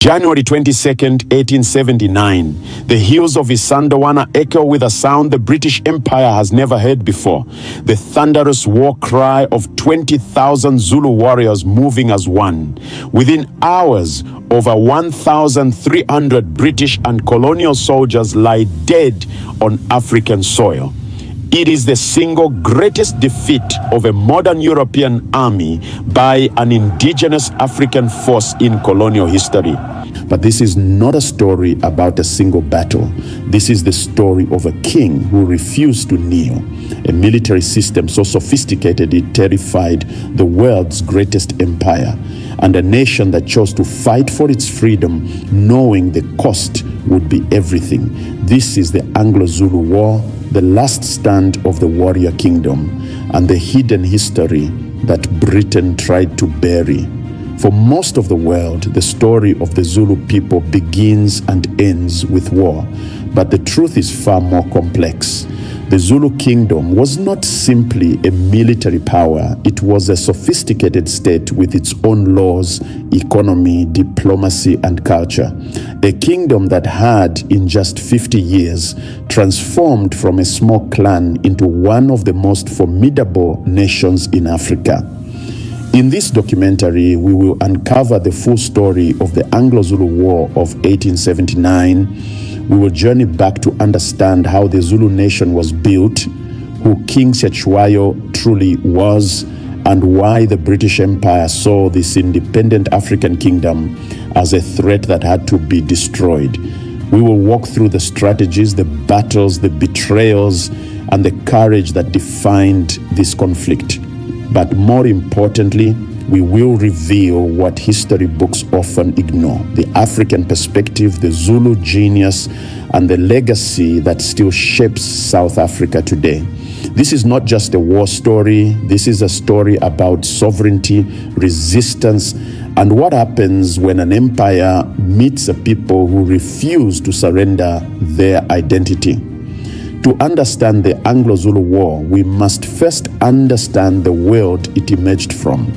January 22nd, 1879, the hills of Isandlwana echo with a sound the British Empire has never heard before. The thunderous war cry of 20,000 Zulu warriors moving as one. Within hours, over 1,300 British and colonial soldiers lie dead on African soil. It is the single greatest defeat of a modern European army by an indigenous African force in colonial history. But this is not a story about a single battle. This is the story of a king who refused to kneel, a military system so sophisticated it terrified the world's greatest empire, and a nation that chose to fight for its freedom, knowing the cost would be everything. This is the Anglo-Zulu War, the last stand of the warrior kingdom, and the hidden history that Britain tried to bury. For most of the world, the story of the Zulu people begins and ends with war, but the truth is far more complex. The Zulu kingdom was not simply a military power, it was a sophisticated state with its own laws, economy, diplomacy, and culture. A kingdom that had, in just 50 years, transformed from a small clan into one of the most formidable nations in Africa. In this documentary, we will uncover the full story of the Anglo-Zulu War of 1879. We will journey back to understand how the Zulu nation was built, who King Cetshwayo truly was, and why the British Empire saw this independent African kingdom as a threat that had to be destroyed. We will walk through the strategies, the battles, the betrayals, and the courage that defined this conflict. But more importantly, we will reveal what history books often ignore: the African perspective, the Zulu genius, and the legacy that still shapes South Africa today. This is not just a war story. This is a story about sovereignty, resistance, and what happens when an empire meets a people who refuse to surrender their identity. To understand the Anglo-Zulu War, we must first understand the world it emerged from.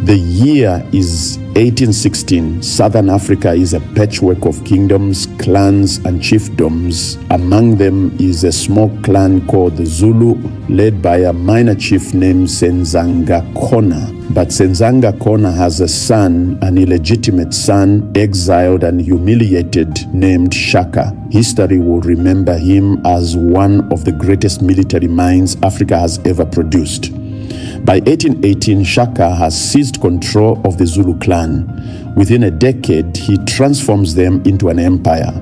The year is 1816. Southern Africa is a patchwork of kingdoms, clans, and chiefdoms. Among them is a small clan called the Zulu, led by a minor chief named Senzanga Kona. But Senzanga Kona has a son, an illegitimate son, exiled and humiliated, named Shaka. History will remember him as one of the greatest military minds Africa has ever produced. By 1818, Shaka has seized control of the Zulu clan. Within a decade, he transforms them into an empire.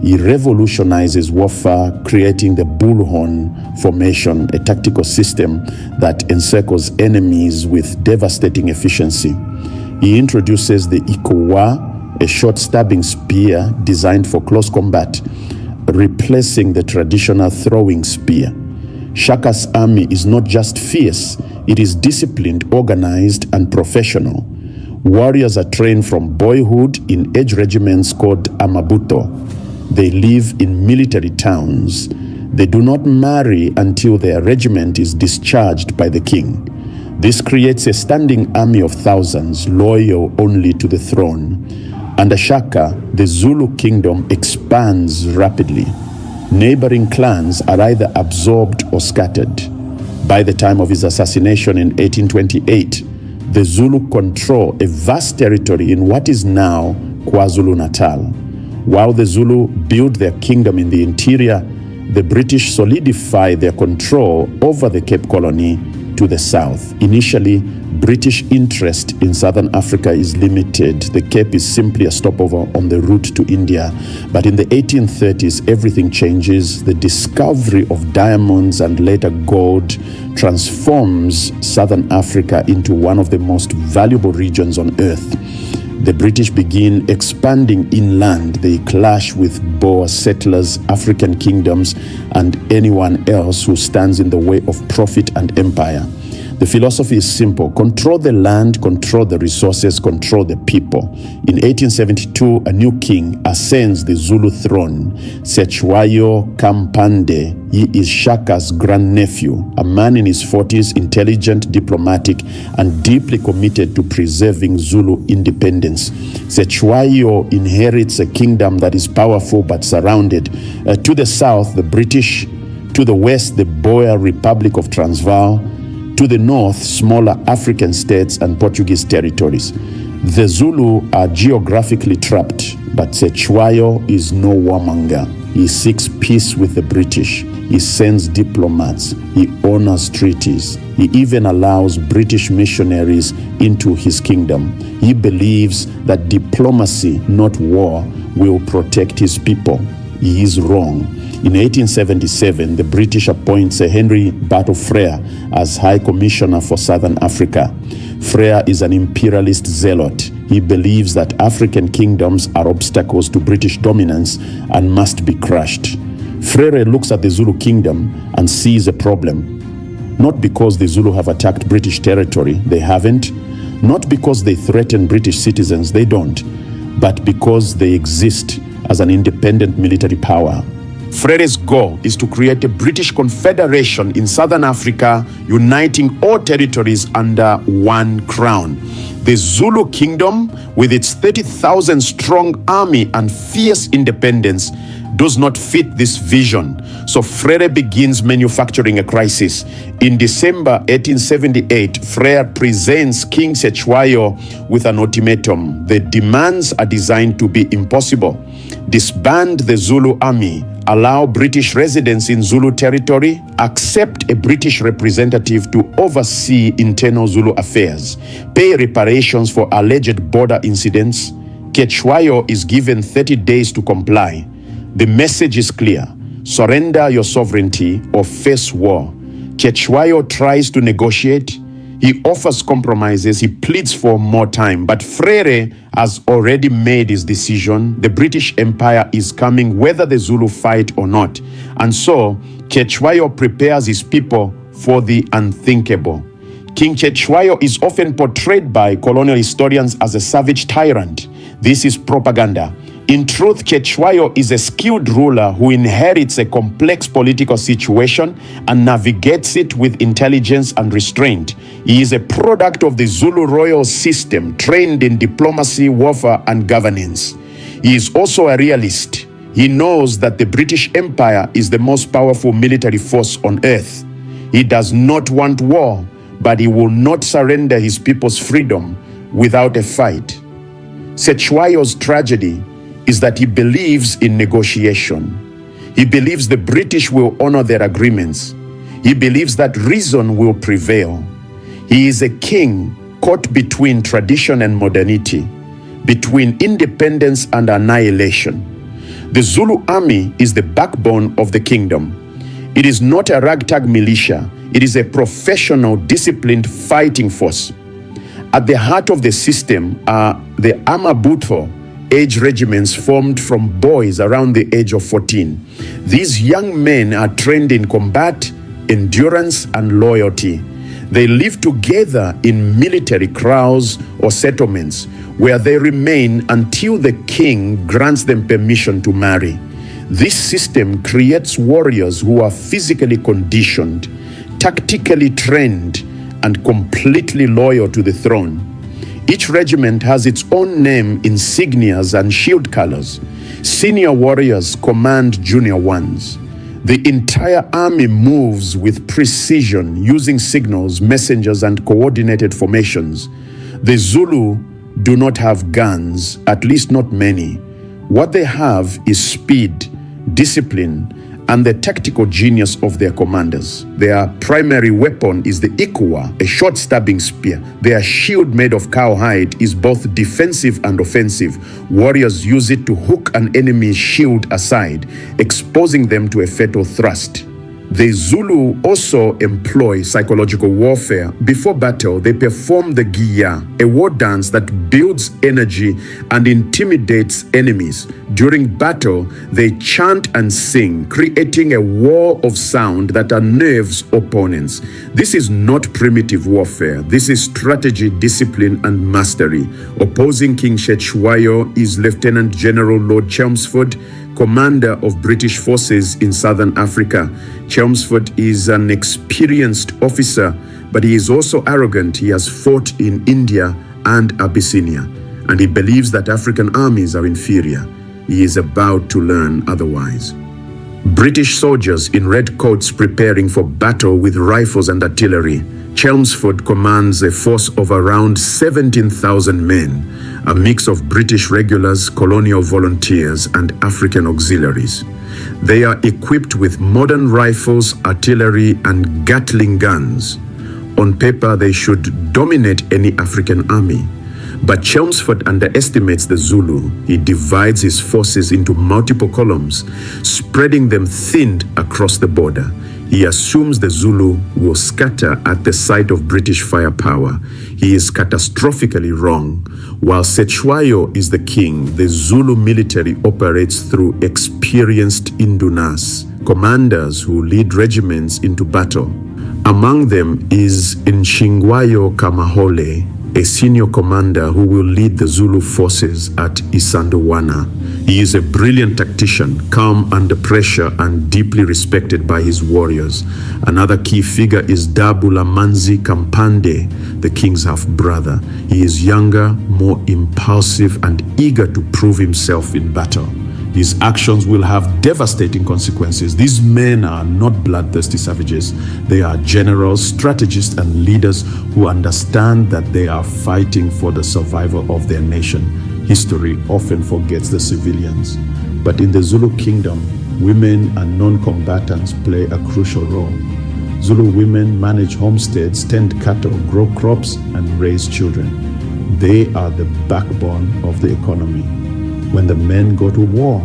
He revolutionizes warfare, creating the bullhorn formation, a tactical system that encircles enemies with devastating efficiency. He introduces the ikowa, a short stabbing spear designed for close combat, replacing the traditional throwing spear. Shaka's army is not just fierce, it is disciplined, organized, and professional. Warriors are trained from boyhood in age regiments called amabuto. They live in military towns. They do not marry until their regiment is discharged by the king. This creates a standing army of thousands, loyal only to the throne. Under Shaka, the Zulu kingdom expands rapidly. Neighboring clans are either absorbed or scattered. By the time of his assassination in 1828, the Zulu control a vast territory in what is now KwaZulu-Natal. While the Zulu build their kingdom in the interior, the British solidify their control over the Cape Colony to the south. Initially, British interest in Southern Africa is limited. The Cape is simply a stopover on the route to India. But in the 1830s, everything changes. The discovery of diamonds and later gold transforms Southern Africa into one of the most valuable regions on earth. The British begin expanding inland. They clash with Boer settlers, African kingdoms, and anyone else who stands in the way of profit and empire. The philosophy is simple: control the land, control the resources, control the people. In 1872, a new king ascends the Zulu throne, Cetshwayo Kampande. He is Shaka's grandnephew, a man in his 40s, intelligent, diplomatic, and deeply committed to preserving Zulu independence. Cetshwayo inherits a kingdom that is powerful but surrounded. To the south, the British; to the west, the Boer Republic of Transvaal; to the north, smaller African states and Portuguese territories. The Zulu are geographically trapped, but Cetshwayo is no warmonger. He seeks peace with the British. He sends diplomats. He honors treaties. He even allows British missionaries into his kingdom. He believes that diplomacy, not war, will protect his people. He is wrong. In 1877, the British appoint Sir Henry Battle Frere as High Commissioner for Southern Africa. Frere is an imperialist zealot. He believes that African kingdoms are obstacles to British dominance and must be crushed. Frere looks at the Zulu kingdom and sees a problem. Not because the Zulu have attacked British territory, they haven't. Not because they threaten British citizens, they don't. But because they exist as an independent military power. Frere's goal is to create a British Confederation in Southern Africa, uniting all territories under one crown. The Zulu Kingdom, with its 30,000 strong army and fierce independence, does not fit this vision. So Frere begins manufacturing a crisis. In December 1878, Frere presents King Cetshwayo with an ultimatum. The demands are designed to be impossible. Disband the Zulu army, allow British residents in Zulu territory, accept a British representative to oversee internal Zulu affairs, pay reparations for alleged border incidents. Cetshwayo is given 30 days to comply. The message is clear: surrender your sovereignty or face war. Cetshwayo tries to negotiate. He offers compromises. He pleads for more time. But Frere has already made his decision. The British Empire is coming whether the Zulu fight or not. And so Cetshwayo prepares his people for the unthinkable. King Cetshwayo is often portrayed by colonial historians as a savage tyrant. This is propaganda. In truth, Cetshwayo is a skilled ruler who inherits a complex political situation and navigates it with intelligence and restraint. He is a product of the Zulu royal system, trained in diplomacy, warfare, and governance. He is also a realist. He knows that the British Empire is the most powerful military force on earth. He does not want war, but he will not surrender his people's freedom without a fight. Cetshwayo's tragedy is that he believes in negotiation. He believes the British will honor their agreements. He believes that reason will prevail. He is a king caught between tradition and modernity, between independence and annihilation. The Zulu army is the backbone of the kingdom. It is not a ragtag militia. It is a professional, disciplined fighting force. At the heart of the system are the Amabutho age regiments formed from boys around the age of 14. These young men are trained in combat, endurance, and loyalty. They live together in military kraals or settlements where they remain until the king grants them permission to marry. This system creates warriors who are physically conditioned, tactically trained, and completely loyal to the throne. Each regiment has its own name, insignias, and shield colors. Senior warriors command junior ones. The entire army moves with precision, using signals, messengers, and coordinated formations. The Zulu do not have guns, at least not many. What they have is speed, discipline, and the tactical genius of their commanders. Their primary weapon is the ikuwa, a short stabbing spear. Their shield, made of cowhide, is both defensive and offensive. Warriors use it to hook an enemy's shield aside, exposing them to a fatal thrust. The Zulu also employ psychological warfare. Before battle, they perform the Giya, a war dance that builds energy and intimidates enemies. During battle, they chant and sing, creating a wall of sound that unnerves opponents. This is not primitive warfare. This is strategy, discipline, and mastery. Opposing King Cetshwayo is Lieutenant General Lord Chelmsford, commander of British forces in Southern Africa. Chelmsford is an experienced officer, but he is also arrogant. He has fought in India and Abyssinia, and he believes that African armies are inferior. He is about to learn otherwise. British soldiers in red coats preparing for battle with rifles and artillery. Chelmsford commands a force of around 17,000 men, a mix of British regulars, colonial volunteers, and African auxiliaries. They are equipped with modern rifles, artillery, and Gatling guns. On paper, they should dominate any African army. But Chelmsford underestimates the Zulu. He divides his forces into multiple columns, spreading them thin across the border. He assumes the Zulu will scatter at the sight of British firepower. He is catastrophically wrong. While Cetshwayo is the king, the Zulu military operates through experienced indunas, commanders who lead regiments into battle. Among them is Nshingwayo Kamahole, a senior commander who will lead the Zulu forces at Isandlwana. He is a brilliant tactician, calm under pressure and deeply respected by his warriors. Another key figure is Dabulamanzi Kampande, the king's half-brother. He is younger, more impulsive, and eager to prove himself in battle. His actions will have devastating consequences. These men are not bloodthirsty savages. They are generals, strategists, and leaders who understand that they are fighting for the survival of their nation. History often forgets the civilians. But in the Zulu kingdom, women and non-combatants play a crucial role. Zulu women manage homesteads, tend cattle, grow crops, and raise children. They are the backbone of the economy. When the men go to war,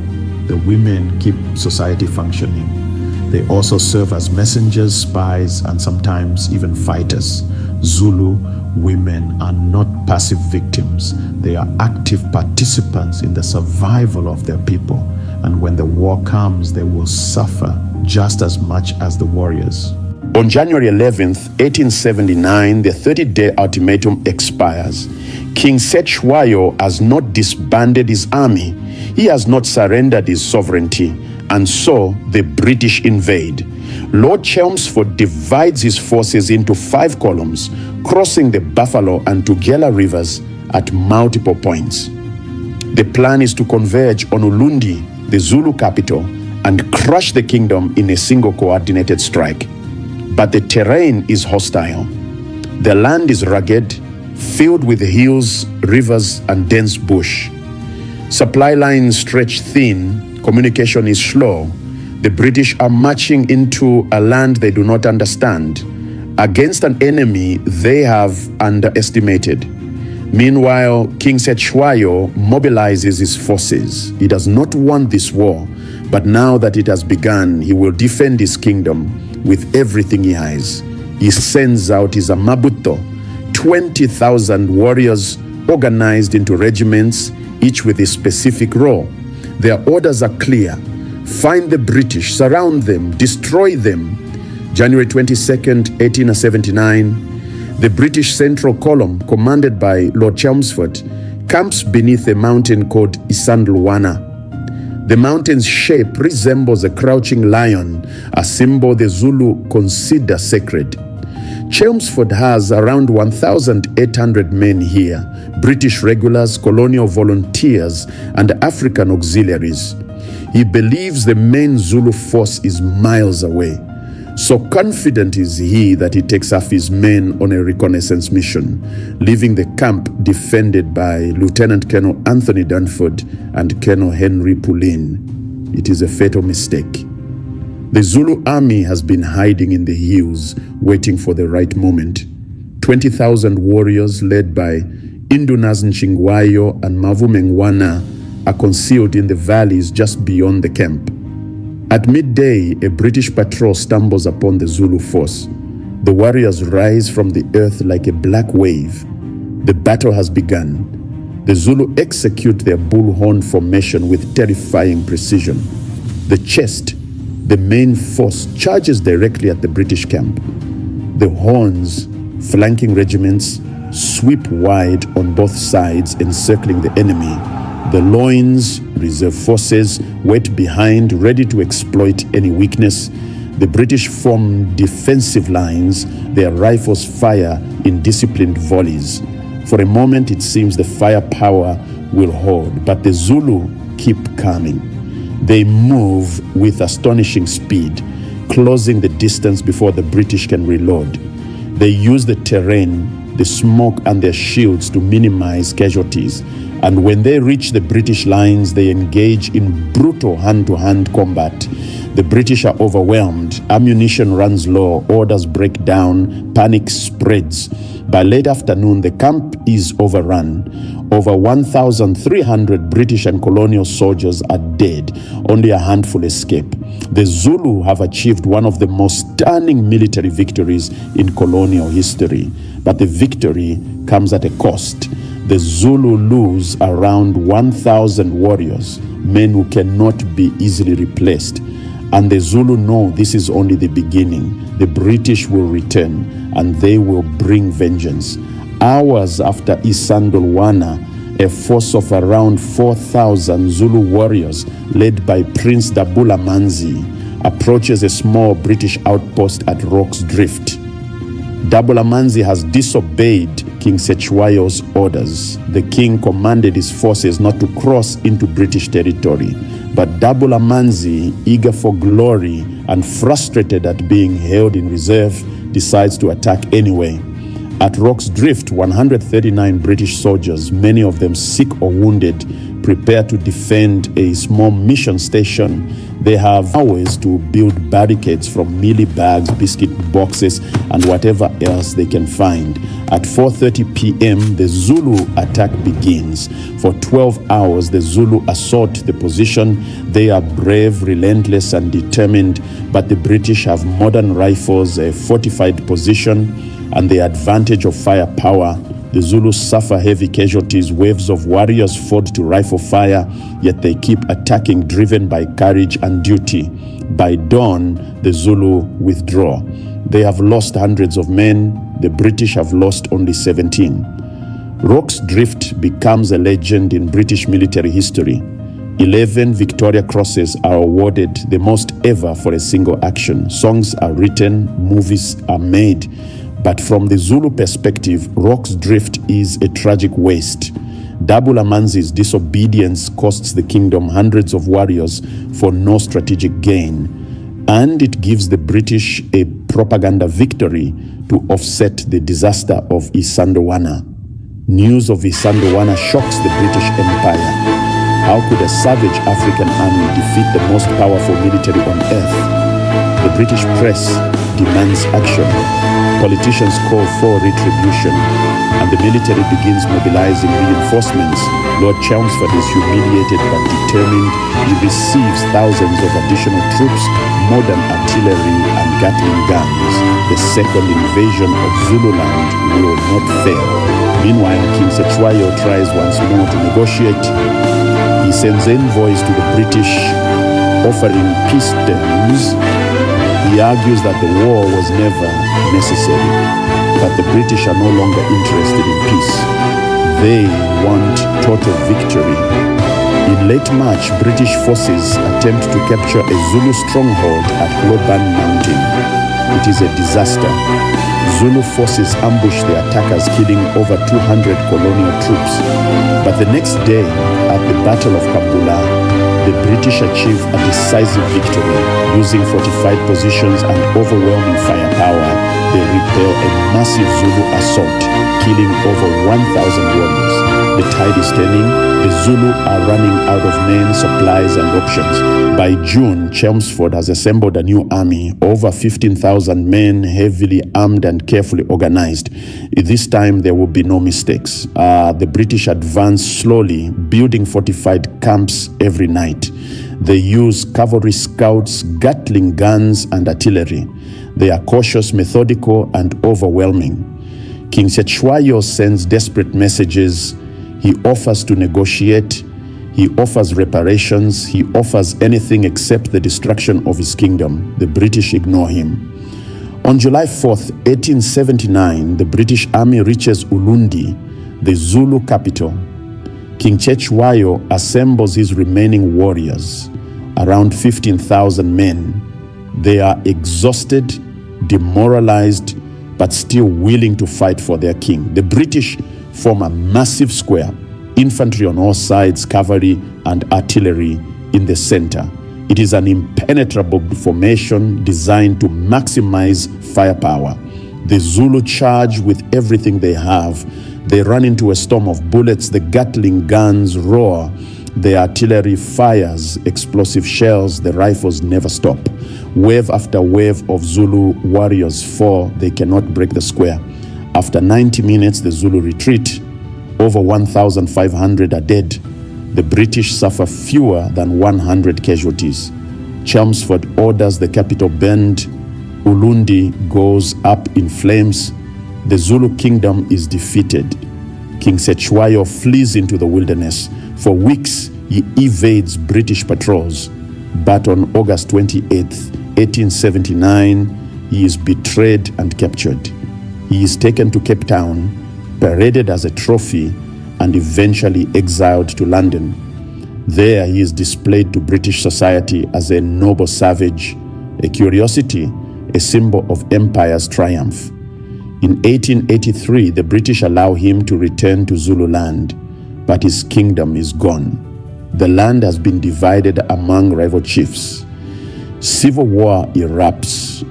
the women keep society functioning. They also serve as messengers, spies, and sometimes even fighters. Zulu women are not passive victims. They are active participants in the survival of their people. And when the war comes, they will suffer just as much as the warriors. On January 11th, 1879, the 30-day ultimatum expires. King Cetshwayo has not disbanded his army. He has not surrendered his sovereignty, and so the British invade. Lord Chelmsford divides his forces into 5 columns, crossing the Buffalo and Tugela rivers at multiple points. The plan is to converge on Ulundi, the Zulu capital, and crush the kingdom in a single coordinated strike. But the terrain is hostile. The land is rugged, filled with hills, rivers, and dense bush. Supply lines stretch thin, communication is slow. The British are marching into a land they do not understand, against an enemy they have underestimated. Meanwhile, King Cetshwayo mobilizes his forces. He does not want this war, but now that it has begun, he will defend his kingdom with everything he has. He sends out his Amabuto, 20,000 warriors organized into regiments, each with a specific role. Their orders are clear. Find the British, surround them, destroy them. January 22nd, 1879, the British Central Column, commanded by Lord Chelmsford, camps beneath a mountain called Isandlwana. The mountain's shape resembles a crouching lion, a symbol the Zulu consider sacred. Chelmsford has around 1,800 men here, British regulars, colonial volunteers, and African auxiliaries. He believes the main Zulu force is miles away. So confident is he that he takes off his men on a reconnaissance mission, leaving the camp defended by Lieutenant Colonel Anthony Dunford and Colonel Henry Pulin. It is a fatal mistake. The Zulu army has been hiding in the hills, waiting for the right moment. 20,000 warriors led by Indunas Nshingwayo and Mavumengwana are concealed in the valleys just beyond the camp. At midday, a British patrol stumbles upon the Zulu force. The warriors rise from the earth like a black wave. The battle has begun. The Zulu execute their bullhorn formation with terrifying precision. The chest, the main force, charges directly at the British camp. The horns, flanking regiments, sweep wide on both sides, encircling the enemy. The loins, reserve forces, wait behind, ready to exploit any weakness. The British form defensive lines. Their rifles fire in disciplined volleys. For a moment, it seems the firepower will hold, but the Zulu keep coming. They move with astonishing speed, closing the distance before the British can reload. They use the terrain, the smoke, and their shields to minimize casualties. And when they reach the British lines, they engage in brutal hand-to-hand combat. The British are overwhelmed. Ammunition runs low. Orders break down. Panic spreads. By late afternoon, the camp is overrun. Over 1,300 British and colonial soldiers are dead. Only a handful escape. The Zulu have achieved one of the most stunning military victories in colonial history. But the victory comes at a cost. The Zulu lose around 1,000 warriors, men who cannot be easily replaced. And the Zulu know this is only the beginning. The British will return and they will bring vengeance. Hours after Isandlwana, a force of around 4,000 Zulu warriors led by Prince Dabula Manzi approaches a small British outpost at Rorke's Drift. Dabula Manzi has disobeyed King Cetshwayo's orders. The king commanded his forces not to cross into British territory. But Dabula Manzi, eager for glory and frustrated at being held in reserve, decides to attack anyway. At Rorke's Drift, 139 British soldiers, many of them sick or wounded, prepare to defend a small mission station. They have hours to build barricades from mealie bags, biscuit boxes, and whatever else they can find. At 4:30 p.m., the Zulu attack begins. For 12 hours, the Zulu assault the position. They are brave, relentless, and determined, but the British have modern rifles, a fortified position, and the advantage of firepower. The Zulus suffer heavy casualties. Waves of warriors fought to rifle fire, yet they keep attacking, driven by courage and duty. By dawn, the Zulu withdraw. They have lost hundreds of men. The British have lost only 17. Rorke's Drift becomes a legend in British military history. 11 Victoria Crosses are awarded, the most ever for a single action. Songs are written, movies are made. But from the Zulu perspective, Rorke's Drift is a tragic waste. Dabula Manzi's disobedience costs the kingdom hundreds of warriors for no strategic gain. And it gives the British a propaganda victory to offset the disaster of Isandlwana. News of Isandlwana shocks the British Empire. How could a savage African army defeat the most powerful military on earth? The British press demands action. Politicians call for retribution, and the military begins mobilizing reinforcements. Lord Chelmsford is humiliated but determined. He receives thousands of additional troops, modern artillery, and Gatling guns. The second invasion of Zululand will not fail. Meanwhile, King Cetshwayo tries once more to negotiate. He sends envoys to the British, offering peace terms. He argues that the war was never necessary, but the British are no longer interested in peace. They want total victory. In late March, British forces attempt to capture a Zulu stronghold at Loban Mountain. It is a disaster. Zulu forces ambush the attackers, killing over 200 colonial troops. But the next day, at the Battle of Kabula, the British achieve a decisive victory. Using fortified positions and overwhelming firepower, they repel a massive Zulu assault, killing over 1,000 warriors. The tide is turning. The Zulu are running out of men, supplies, and options. By June, Chelmsford has assembled a new army, over 15,000 men, heavily armed and carefully organized. This time, there will be no mistakes. The British advance slowly, building fortified camps every night. They use cavalry scouts, Gatling guns, and artillery. They are cautious, methodical, and overwhelming. King Cetshwayo sends desperate messages. He offers to negotiate. He offers reparations. He offers anything except the destruction of his kingdom. The British ignore him. On July 4th, 1879, the British Army reaches Ulundi, the Zulu capital. King Cetshwayo assembles his remaining warriors, around 15,000 men. They are exhausted, demoralized, but still willing to fight for their king. The British form a massive square, infantry on all sides, cavalry and artillery in the center. It is an impenetrable formation designed to maximize firepower. The Zulu charge with everything they have. They run into a storm of bullets. The Gatling guns roar. The artillery fires explosive shells. The rifles never stop. Wave after wave of Zulu warriors fall. They cannot break the square. After 90 minutes, the Zulu retreat. Over 1,500 are dead. The British suffer fewer than 100 casualties. Chelmsford orders the capital burned. Ulundi goes up in flames. The Zulu kingdom is defeated. King Cetshwayo flees into the wilderness. For weeks, he evades British patrols. But on August 28, 1879, he is betrayed and captured. He is taken to Cape Town, paraded as a trophy, and eventually exiled to London. There he is displayed to British society as a noble savage, a curiosity, a symbol of empire's triumph. In 1883, the British allow him to return to Zululand, but his kingdom is gone. The land has been divided among rival chiefs. Civil war erupts.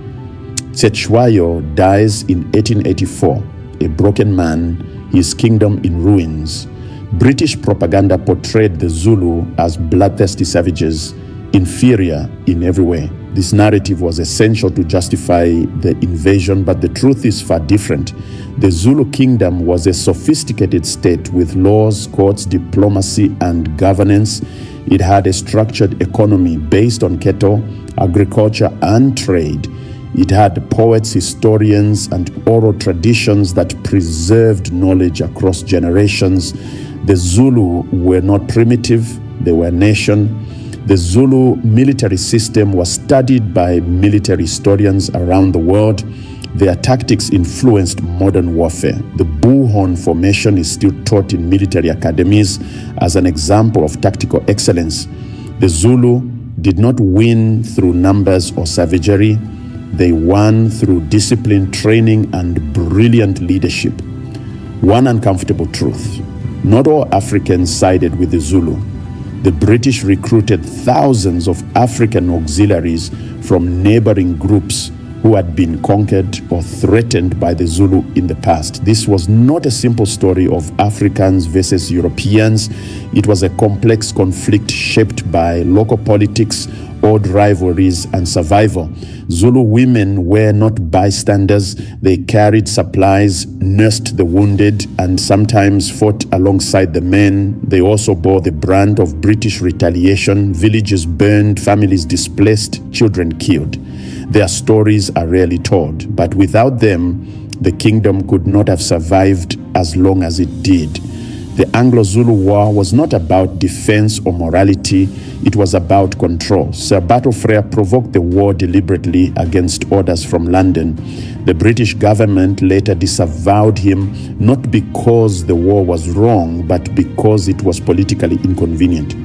Cetshwayo dies in 1884, a broken man, his kingdom in ruins. British propaganda portrayed the Zulu as bloodthirsty savages, inferior in every way. This narrative was essential to justify the invasion, but the truth is far different. The Zulu kingdom was a sophisticated state with laws, courts, diplomacy, and governance. It had a structured economy based on cattle, agriculture, and trade. It had poets, historians, and oral traditions that preserved knowledge across generations. The Zulu were not primitive, they were a nation. The Zulu military system was studied by military historians around the world. Their tactics influenced modern warfare. The bullhorn formation is still taught in military academies as an example of tactical excellence. The Zulu did not win through numbers or savagery. They won through discipline, training, and brilliant leadership. One uncomfortable truth: not all Africans sided with the Zulu. The British recruited thousands of African auxiliaries from neighboring groups who had been conquered or threatened by the Zulu in the past. This was not a simple story of Africans versus Europeans. It was a complex conflict shaped by local politics, old rivalries, and survival. Zulu women were not bystanders. They carried supplies, nursed the wounded, and sometimes fought alongside the men. They also bore the brand of British retaliation: villages burned, families displaced, children killed. Their stories are rarely told, but without them, the kingdom could not have survived as long as it did. The Anglo-Zulu War was not about defense or morality, it was about control. Sir Battle provoked the war deliberately against orders from London. The British government later disavowed him, not because the war was wrong, but because it was politically inconvenient.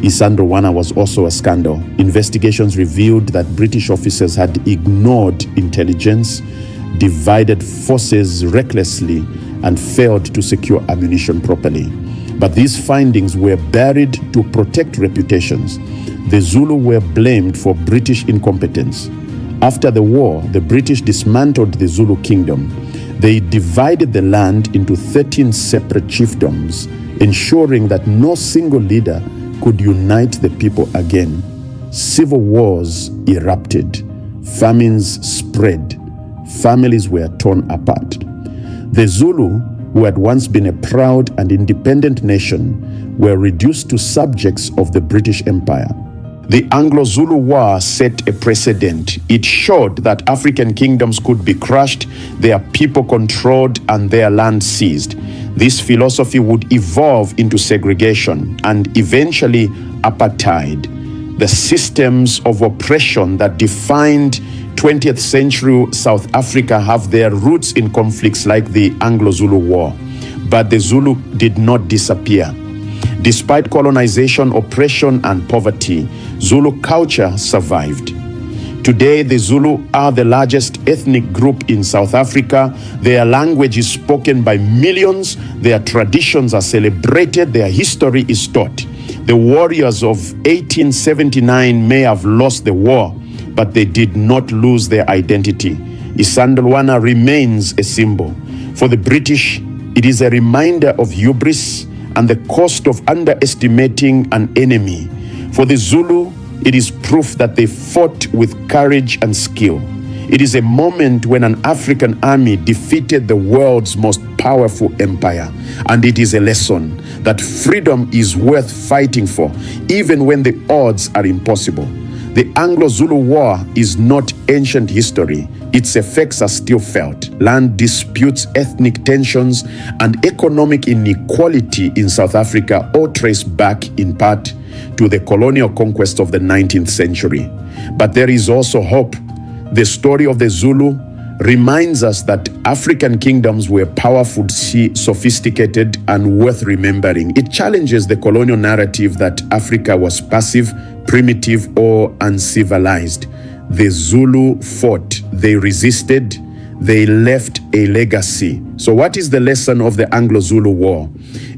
Isandlwana was also a scandal. Investigations revealed that British officers had ignored intelligence, divided forces recklessly, and failed to secure ammunition properly. But these findings were buried to protect reputations. The Zulu were blamed for British incompetence. After the war, the British dismantled the Zulu kingdom. They divided the land into 13 separate chiefdoms, ensuring that no single leader could unite the people again. Civil wars erupted. Famines spread. Families were torn apart. The Zulu, who had once been a proud and independent nation, were reduced to subjects of the British Empire. The Anglo-Zulu War set a precedent. It showed that African kingdoms could be crushed, their people controlled, and their land seized. This philosophy would evolve into segregation and eventually apartheid, the systems of oppression that defined 20th century South Africa have their roots in conflicts like the Anglo-Zulu War. But the Zulu did not disappear. Despite colonization, oppression, and poverty, Zulu culture survived. Today, the Zulu are the largest ethnic group in South Africa. Their language is spoken by millions, their traditions are celebrated, their history is taught. The warriors of 1879 may have lost the war, but they did not lose their identity. Isandlwana remains a symbol. For the British, it is a reminder of hubris and the cost of underestimating an enemy. For the Zulu, it is proof that they fought with courage and skill. It is a moment when an African army defeated the world's most powerful empire. And it is a lesson that freedom is worth fighting for, even when the odds are impossible. The Anglo-Zulu War is not ancient history. Its effects are still felt. Land disputes, ethnic tensions, and economic inequality in South Africa all trace back in part to the colonial conquest of the 19th century. But there is also hope. The story of the Zulu reminds us that African kingdoms were powerful, sophisticated, and worth remembering. It challenges the colonial narrative that Africa was passive, primitive, or uncivilized. The Zulu fought, they resisted, they left a legacy. So what is the lesson of the Anglo-Zulu War?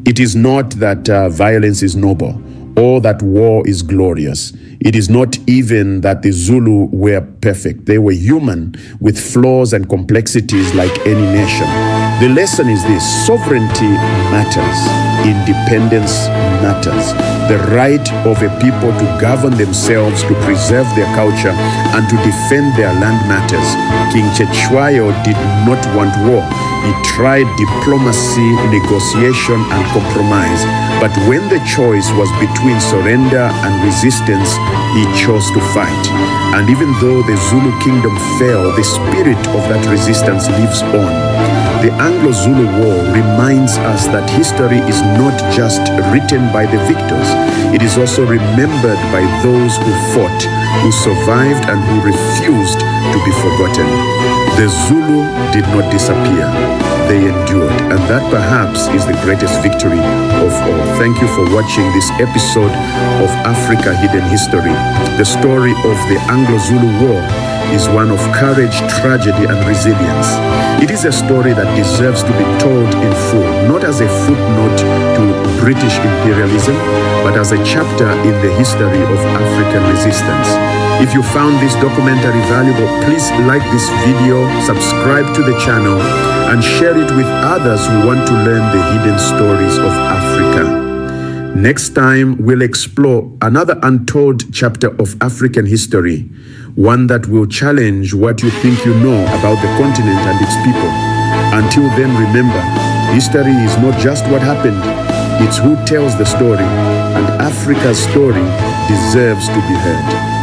It is not that violence is noble or that war is glorious. It is not even that the Zulu were perfect. They were human with flaws and complexities like any nation. The lesson is this: sovereignty matters, independence matters. The right of a people to govern themselves, to preserve their culture, and to defend their land matters. King Cetshwayo did not want war. He tried diplomacy, negotiation, and compromise. But when the choice was between surrender and resistance, he chose to fight. And even though the Zulu kingdom fell, the spirit of that resistance lives on. The Anglo-Zulu War reminds us that history is not just written by the victors. It is also remembered by those who fought, who survived, and who refused to be forgotten. The Zulu did not disappear. They endured, and that perhaps is the greatest victory of all. Thank you for watching this episode of Africa Hidden History. The story of the Anglo-Zulu War is one of courage, tragedy, and resilience. It is a story that deserves to be told in full, not as a footnote to British imperialism, but as a chapter in the history of African resistance. If you found this documentary valuable, please like this video, subscribe to the channel, and share it with others who want to learn the hidden stories of Africa. Next time, we'll explore another untold chapter of African history, one that will challenge what you think you know about the continent and its people. Until then, remember, history is not just what happened, it's who tells the story, and Africa's story deserves to be heard.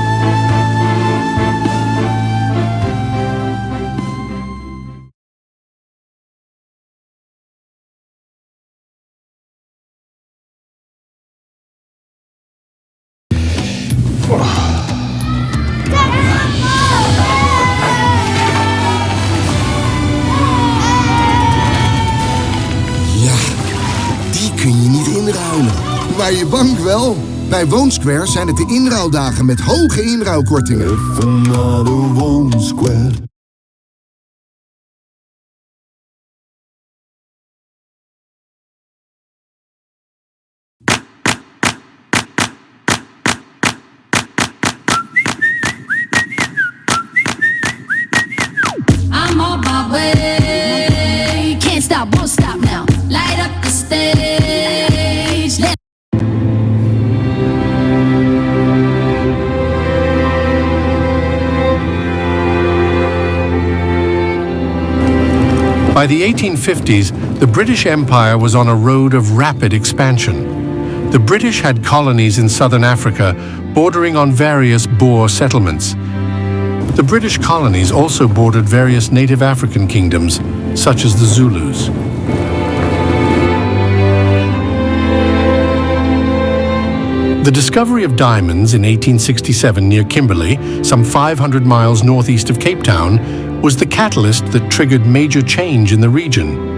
Kun je niet inruilen. Maar je bank wel. Bij Woonsquare zijn het de inruildagen met hoge inruilkortingen. Even naar de Woonsquare. I'm on my way. Can't stop, won't stop now. Light up the stage. By the 1850s, the British Empire was on a road of rapid expansion. The British had colonies in southern Africa bordering on various Boer settlements. The British colonies also bordered various native African kingdoms, such as the Zulus. The discovery of diamonds in 1867 near Kimberley, some 500 miles northeast of Cape Town, was the catalyst that triggered major change in the region.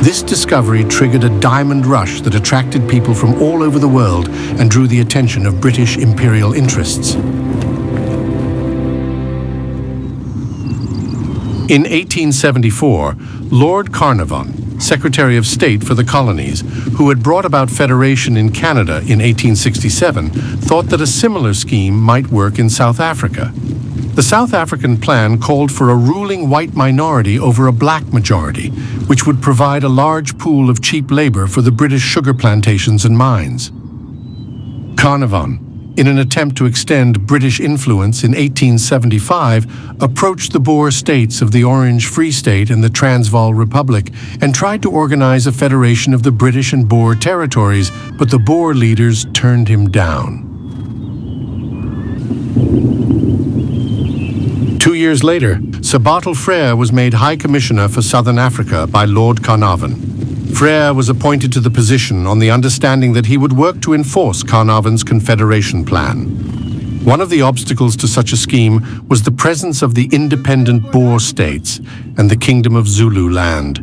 This discovery triggered a diamond rush that attracted people from all over the world and drew the attention of British imperial interests. In 1874, Lord Carnarvon, Secretary of State for the Colonies, who had brought about federation in Canada in 1867, thought that a similar scheme might work in South Africa. The South African plan called for a ruling white minority over a black majority, which would provide a large pool of cheap labor for the British sugar plantations and mines. Carnarvon, in an attempt to extend British influence in 1875, approached the Boer states of the Orange Free State and the Transvaal Republic and tried to organize a federation of the British and Boer territories, but the Boer leaders turned him down. 2 years later, Sir Bartle Frere was made High Commissioner for Southern Africa by Lord Carnarvon. Frere was appointed to the position on the understanding that he would work to enforce Carnarvon's Confederation plan. One of the obstacles to such a scheme was the presence of the independent Boer states and the Kingdom of Zululand.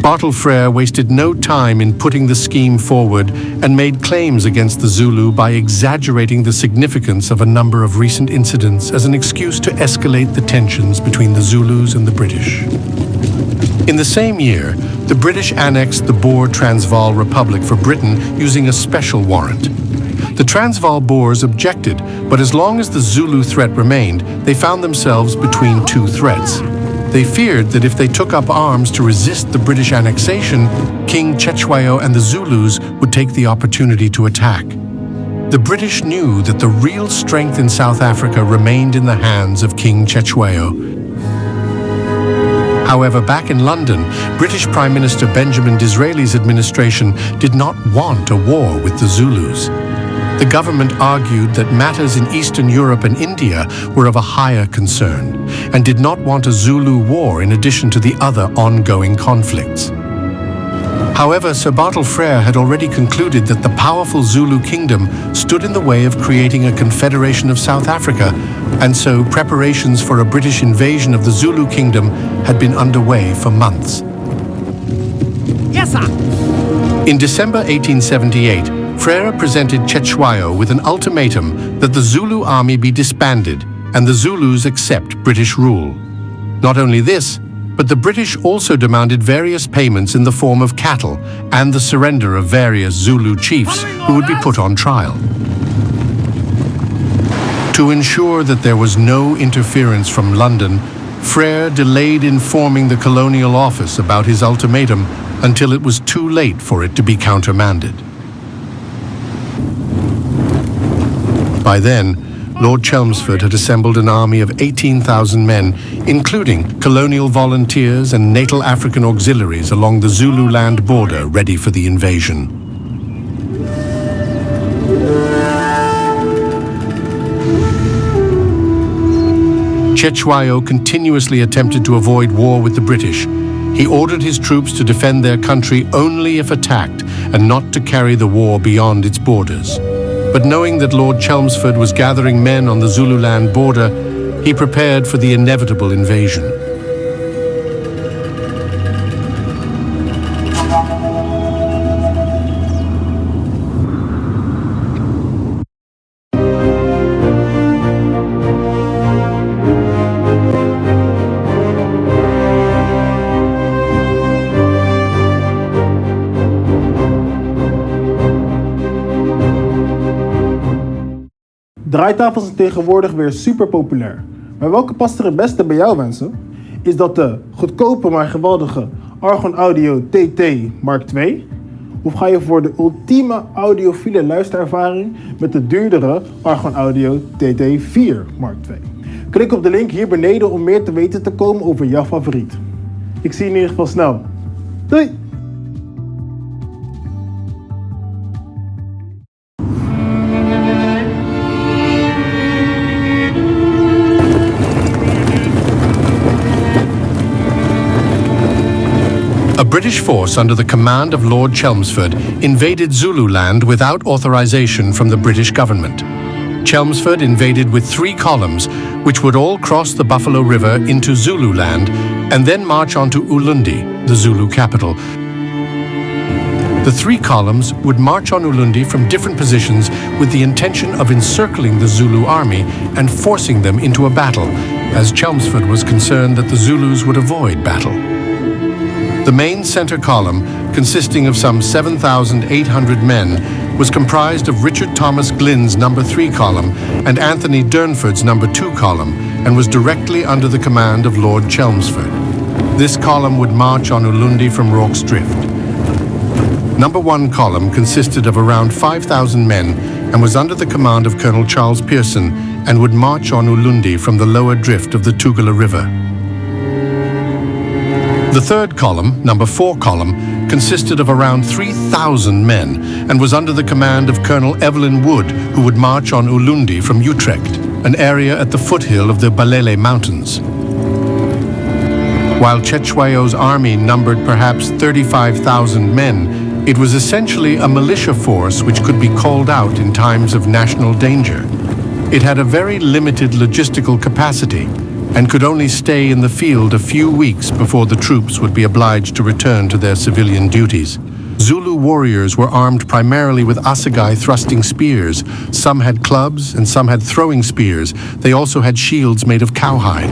Bartle Frere wasted no time in putting the scheme forward and made claims against the Zulu by exaggerating the significance of a number of recent incidents as an excuse to escalate the tensions between the Zulus and the British. In the same year, the British annexed the Boer Transvaal Republic for Britain using a special warrant. The Transvaal Boers objected, but as long as the Zulu threat remained, they found themselves between two threats. They feared that if they took up arms to resist the British annexation, King Cetshwayo and the Zulus would take the opportunity to attack. The British knew that the real strength in South Africa remained in the hands of King Cetshwayo. However, back in London, British Prime Minister Benjamin Disraeli's administration did not want a war with the Zulus. The government argued that matters in Eastern Europe and India were of a higher concern and did not want a Zulu war in addition to the other ongoing conflicts. However, Sir Bartle Frere had already concluded that the powerful Zulu kingdom stood in the way of creating a confederation of South Africa, and so preparations for a British invasion of the Zulu kingdom had been underway for months. Yes, sir. In December 1878, Frere presented Cetshwayo with an ultimatum that the Zulu army be disbanded and the Zulus accept British rule. Not only this, but the British also demanded various payments in the form of cattle and the surrender of various Zulu chiefs who would be put on trial. To ensure that there was no interference from London, Frere delayed informing the Colonial Office about his ultimatum until it was too late for it to be countermanded. By then, Lord Chelmsford had assembled an army of 18,000 men, including colonial volunteers and natal African auxiliaries along the Zululand border ready for the invasion. Cetshwayo continuously attempted to avoid war with the British. He ordered his troops to defend their country only if attacked and not to carry the war beyond its borders. But knowing that Lord Chelmsford was gathering men on the Zululand border, he prepared for the inevitable invasion. Draaitafels zijn tegenwoordig weer super populair. Maar welke past er het beste bij jou, mensen? Is dat de goedkope maar geweldige Argon Audio TT Mark II? Of ga je voor de ultieme audiofiele luisterervaring met de duurdere Argon Audio TT4 Mark II? Klik op de link hier beneden om meer te weten te komen over jouw favoriet. Ik zie je in ieder geval snel. Doei! British force under the command of Lord Chelmsford invaded Zululand without authorization from the British government. Chelmsford invaded with 3 columns, which would all cross the Buffalo River into Zululand and then march on to Ulundi, the Zulu capital. The 3 columns would march on Ulundi from different positions with the intention of encircling the Zulu army and forcing them into a battle, as Chelmsford was concerned that the Zulus would avoid battle. The main center column, consisting of some 7,800 men, was comprised of Richard Thomas Glynn's No. 3 column and Anthony Durnford's No. 2 column, and was directly under the command of Lord Chelmsford. This column would march on Ulundi from Rorke's Drift. No. 1 column consisted of around 5,000 men and was under the command of Colonel Charles Pearson and would march on Ulundi from the lower drift of the Tugela River. The 3rd column, No. 4 column, consisted of around 3,000 men and was under the command of Colonel Evelyn Wood, who would march on Ulundi from Utrecht, an area at the foothill of the Balele Mountains. While Cetshwayo's army numbered perhaps 35,000 men, it was essentially a militia force which could be called out in times of national danger. It had a very limited logistical capacity and could only stay in the field a few weeks before the troops would be obliged to return to their civilian duties. Zulu warriors were armed primarily with assegai thrusting spears. Some had clubs and some had throwing spears. They also had shields made of cowhide.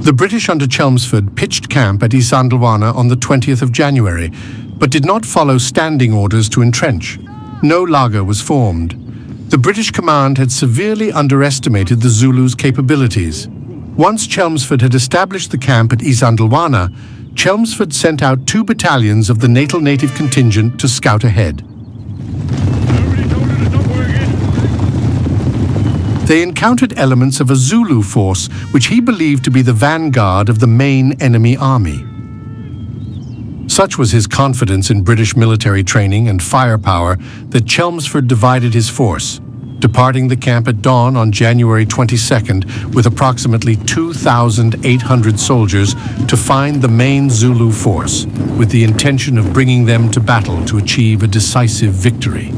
The British under Chelmsford pitched camp at Isandlwana on the 20th of January, but did not follow standing orders to entrench. No laager was formed. The British command had severely underestimated the Zulus' capabilities. Once Chelmsford had established the camp at Isandlwana, Chelmsford sent out 2 battalions of the Natal Native contingent to scout ahead. They encountered elements of a Zulu force, which he believed to be the vanguard of the main enemy army. Such was his confidence in British military training and firepower that Chelmsford divided his force, departing the camp at dawn on January 22nd with approximately 2,800 soldiers to find the main Zulu force, with the intention of bringing them to battle to achieve a decisive victory.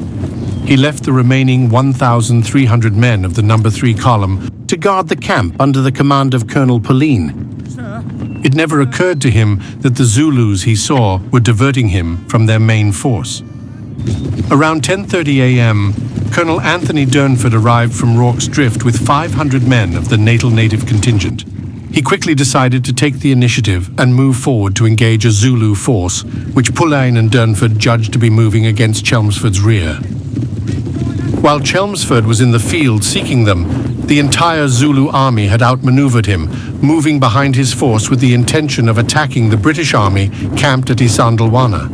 He left the remaining 1,300 men of the No. 3 column to guard the camp under the command of Colonel Pauline. It never occurred to him that the Zulus he saw were diverting him from their main force. Around 10:30 a.m., Colonel Anthony Durnford arrived from Rorke's Drift with 500 men of the Natal Native contingent. He quickly decided to take the initiative and move forward to engage a Zulu force, which Pauline and Durnford judged to be moving against Chelmsford's rear. While Chelmsford was in the field seeking them, the entire Zulu army had outmaneuvered him, moving behind his force with the intention of attacking the British army camped at Isandlwana.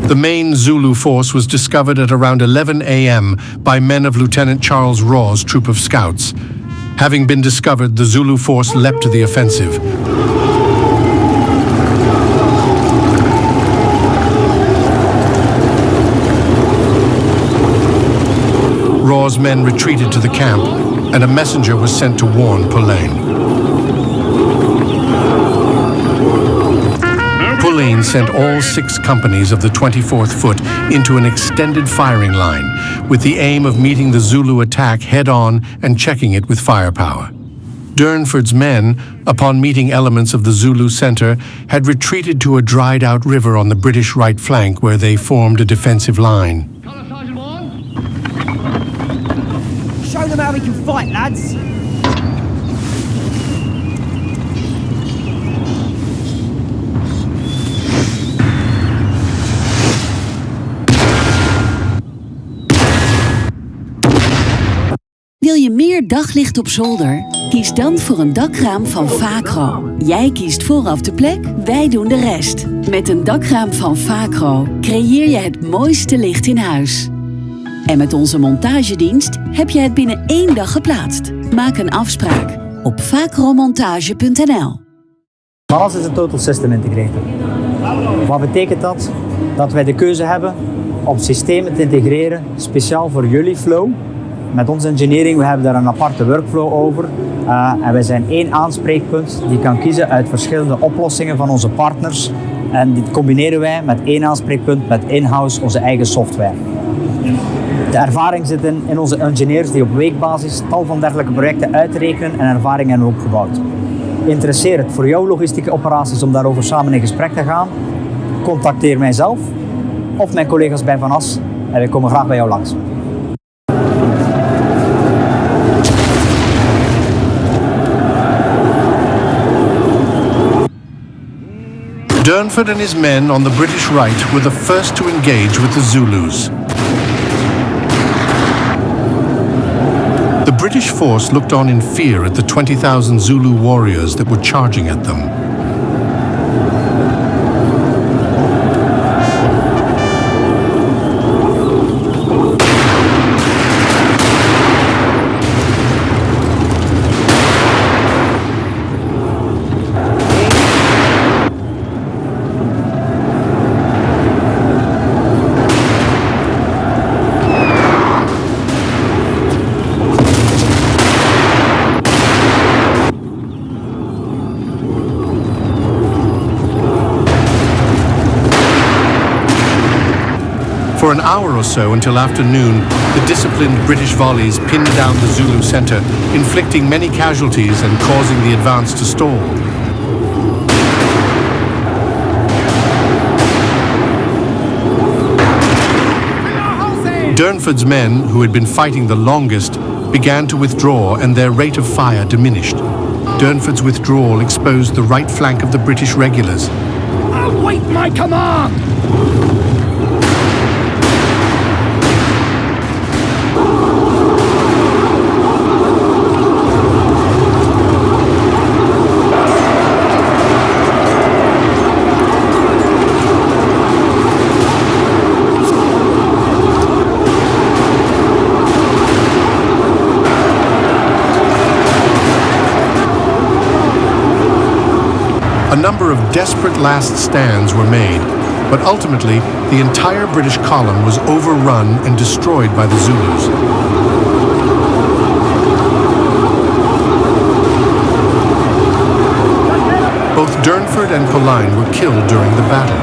The main Zulu force was discovered at around 11 a.m. by men of Lieutenant Charles Raw's troop of scouts. Having been discovered, the Zulu force leapt to the offensive. Raw's men retreated to the camp, and a messenger was sent to warn Pauline. Pauline sent all 6 companies of the 24th Foot into an extended firing line, with the aim of meeting the Zulu attack head-on and checking it with firepower. Durnford's men, upon meeting elements of the Zulu center, had retreated to a dried-out river on the British right flank where they formed a defensive line. Show them how we can fight, lads. Wil je meer daglicht op zolder? Kies dan voor een dakraam van Vacro. Jij kiest vooraf de plek, wij doen de rest. Met een dakraam van Vacro creëer je het mooiste licht in huis. En met onze montagedienst heb je het binnen 1 dag geplaatst. Maak een afspraak op vacromontage.nl. Alles is een total system integrator. Wat betekent dat? Dat wij de keuze hebben om systemen te integreren speciaal voor jullie flow met onze engineering, we hebben daar een aparte workflow over. En wij zijn één aanspreekpunt die kan kiezen uit verschillende oplossingen van onze partners. En dit combineren wij met één aanspreekpunt met in-house onze eigen software. De ervaring zit in onze engineers die op weekbasis tal van dergelijke projecten uitrekenen en ervaring hebben opgebouwd. Interesseert het voor jouw logistieke operaties om daarover samen in gesprek te gaan? Contacteer mijzelf of mijn collega's bij Van As en wij komen graag bij jou langs. Durnford and his men on the British right were the first to engage with the Zulus. The British force looked on in fear at the 20,000 Zulu warriors that were charging at them. For an hour or so until afternoon, the disciplined British volleys pinned down the Zulu center, inflicting many casualties and causing the advance to stall. Durnford's men, who had been fighting the longest, began to withdraw and their rate of fire diminished. Durnford's withdrawal exposed the right flank of the British regulars. Await my command! A number of desperate last stands were made, but ultimately the entire British column was overrun and destroyed by the Zulus. Both Durnford and Colonial were killed during the battle.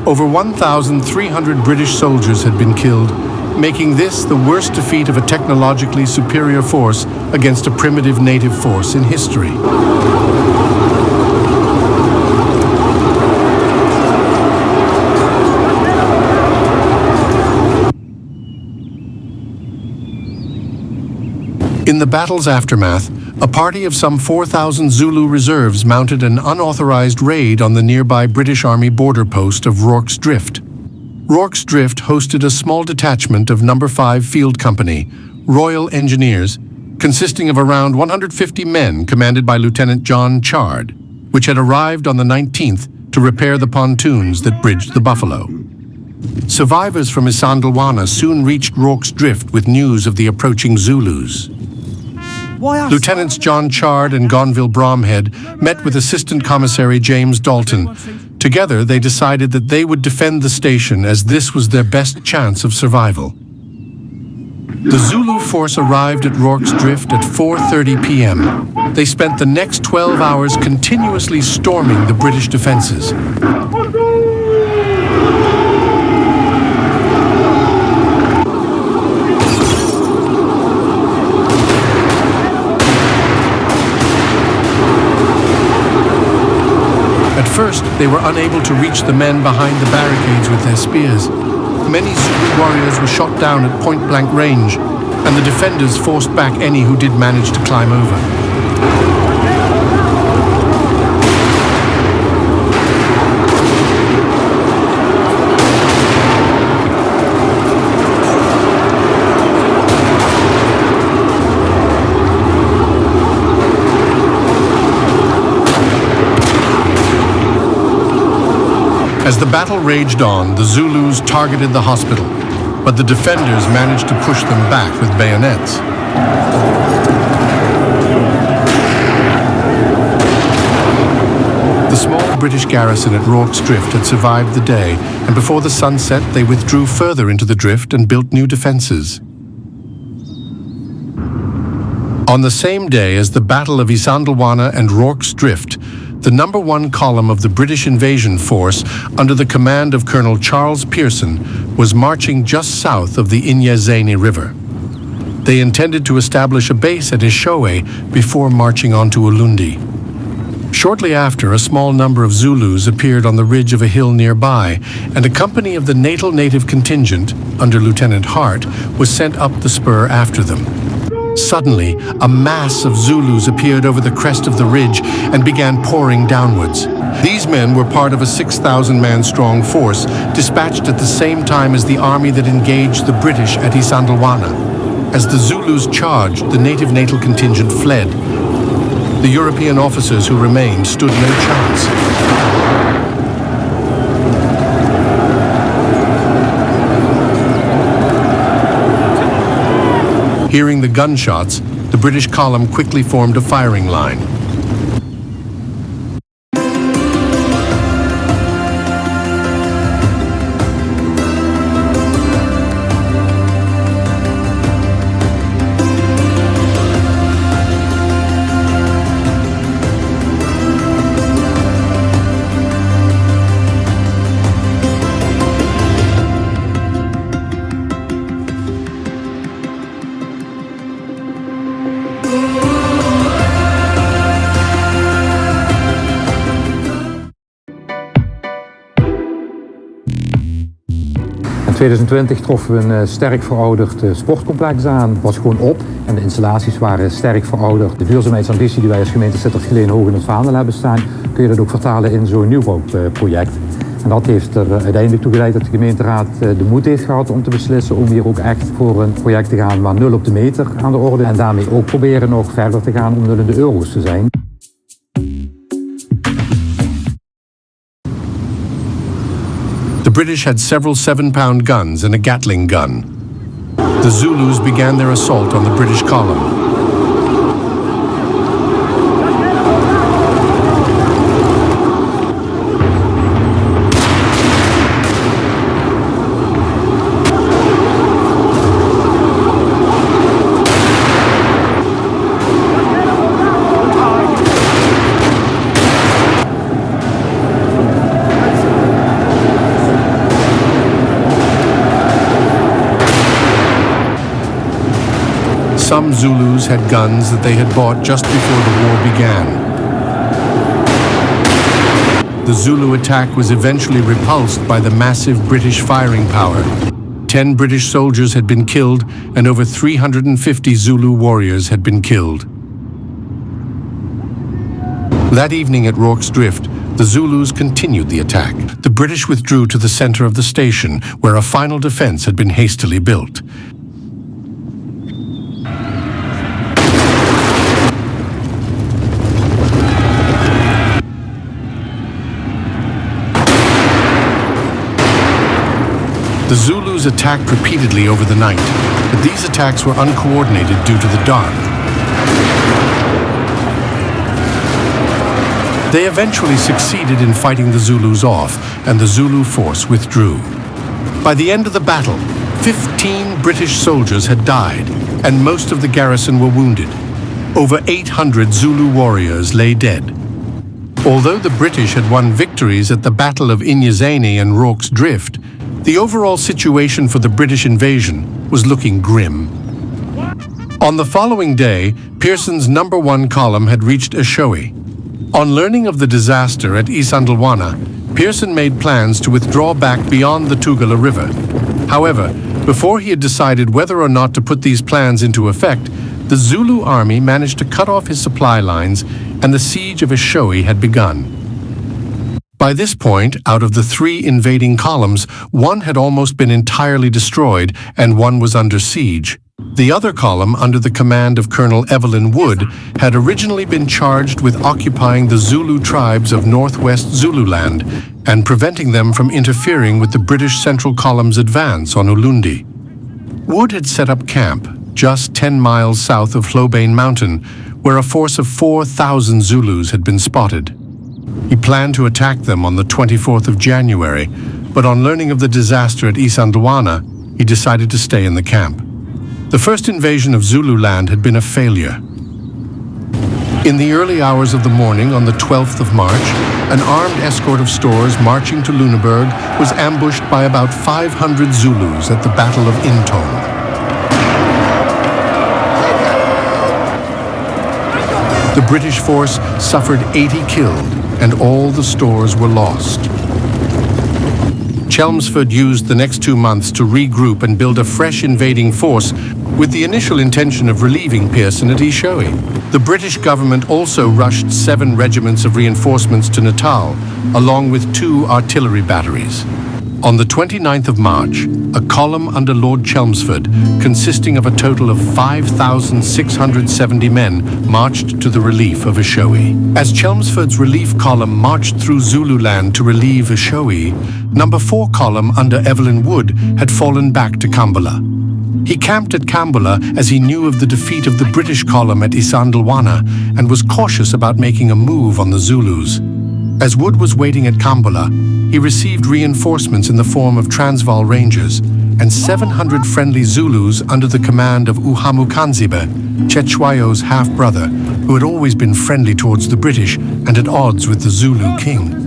Over 1,300 British soldiers had been killed, making this the worst defeat of a technologically superior force against a primitive native force in history. In the battle's aftermath, a party of some 4,000 Zulu reserves mounted an unauthorized raid on the nearby British Army border post of Rorke's Drift. Rorke's Drift hosted a small detachment of No. 5 Field Company, Royal Engineers, consisting of around 150 men commanded by Lieutenant John Chard, which had arrived on the 19th to repair the pontoons that bridged the Buffalo. Survivors from Isandlwana soon reached Rorke's Drift with news of the approaching Zulus. Lieutenants John Chard and Gonville Bromhead met with Assistant Commissary James Dalton. Together, they decided that they would defend the station as this was their best chance of survival. The Zulu force arrived at Rorke's Drift at 4:30 p.m. They spent the next 12 hours continuously storming the British defenses. At first, they were unable to reach the men behind the barricades with their spears. Many Zulu warriors were shot down at point-blank range, and the defenders forced back any who did manage to climb over. As the battle raged on, the Zulus targeted the hospital, but the defenders managed to push them back with bayonets. The small British garrison at Rorke's Drift had survived the day, and before the sun set, they withdrew further into the drift and built new defenses. On the same day as the Battle of Isandlwana and Rorke's Drift, the No. 1 column of the British invasion force, under the command of Colonel Charles Pearson, was marching just south of the Inyezane River. They intended to establish a base at Eshowe before marching on to Ulundi. Shortly after, a small number of Zulus appeared on the ridge of a hill nearby, and a company of the Natal Native contingent, under Lieutenant Hart, was sent up the spur after them. Suddenly, a mass of Zulus appeared over the crest of the ridge and began pouring downwards. These men were part of a 6,000-man strong force dispatched at the same time as the army that engaged the British at Isandlwana. As the Zulus charged, the native contingent fled. The European officers who remained stood no chance. Hearing the gunshots, the British column quickly formed a firing line. In 2020 troffen we een sterk verouderd sportcomplex aan. Het was gewoon op en de installaties waren sterk verouderd. De duurzaamheidsambitie die wij als gemeente Sittard-Geleen hoog in het vaandel hebben staan, kun je dat ook vertalen in zo'n nieuwbouwproject. En dat heeft er uiteindelijk toe geleid dat de gemeenteraad de moed heeft gehad om te beslissen om hier ook echt voor een project te gaan waar 0 op de meter aan de orde en daarmee ook proberen nog verder te gaan om 0 in de euro's te zijn. The British had several 7-pound guns and a Gatling gun. The Zulus began their assault on the British column. Some Zulus had guns that they had bought just before the war began. The Zulu attack was eventually repulsed by the massive British firing power. 10 British soldiers had been killed and over 350 Zulu warriors had been killed. That evening at Rorke's Drift, the Zulus continued the attack. The British withdrew to the center of the station, where a final defense had been hastily built. The Zulus attacked repeatedly over the night, but these attacks were uncoordinated due to the dark. They eventually succeeded in fighting the Zulus off, and the Zulu force withdrew. By the end of the battle, 15 British soldiers had died, and most of the garrison were wounded. Over 800 Zulu warriors lay dead. Although the British had won victories at the Battle of Inyezane and Rorke's Drift, the overall situation for the British invasion was looking grim. On the following day, Pearson's No. 1 column had reached Eshowe. On learning of the disaster at Isandlwana, Pearson made plans to withdraw back beyond the Tugela River. However, before he had decided whether or not to put these plans into effect, the Zulu army managed to cut off his supply lines, and the siege of Eshowe had begun. By this point, out of the 3 invading columns, one had almost been entirely destroyed and one was under siege. The other column, under the command of Colonel Evelyn Wood, had originally been charged with occupying the Zulu tribes of northwest Zululand and preventing them from interfering with the British Central Column's advance on Ulundi. Wood had set up camp just 10 miles south of Flobane Mountain, where a force of 4,000 Zulus had been spotted. He planned to attack them on the 24th of January, but on learning of the disaster at Isandlwana, he decided to stay in the camp. The first invasion of Zululand had been a failure. In the early hours of the morning on the 12th of March, an armed escort of stores marching to Lüneburg was ambushed by about 500 Zulus at the Battle of Isandlwana. The British force suffered 80 killed, and all the stores were lost. Chelmsford used the next 2 months to regroup and build a fresh invading force with the initial intention of relieving Pearson at Eshowe. The British government also rushed 7 regiments of reinforcements to Natal, along with 2 artillery batteries. On the 29th of March, a column under Lord Chelmsford, consisting of a total of 5,670 men, marched to the relief of Eshowe. As Chelmsford's relief column marched through Zululand to relieve Eshowe, No. 4 column under Evelyn Wood had fallen back to Kambula. He camped at Kambula as he knew of the defeat of the British column at Isandlwana and was cautious about making a move on the Zulus. As Wood was waiting at Kambula, he received reinforcements in the form of Transvaal Rangers and 700 friendly Zulus under the command of Uhamukanzibe, Cetshwayo's half-brother, who had always been friendly towards the British and at odds with the Zulu king.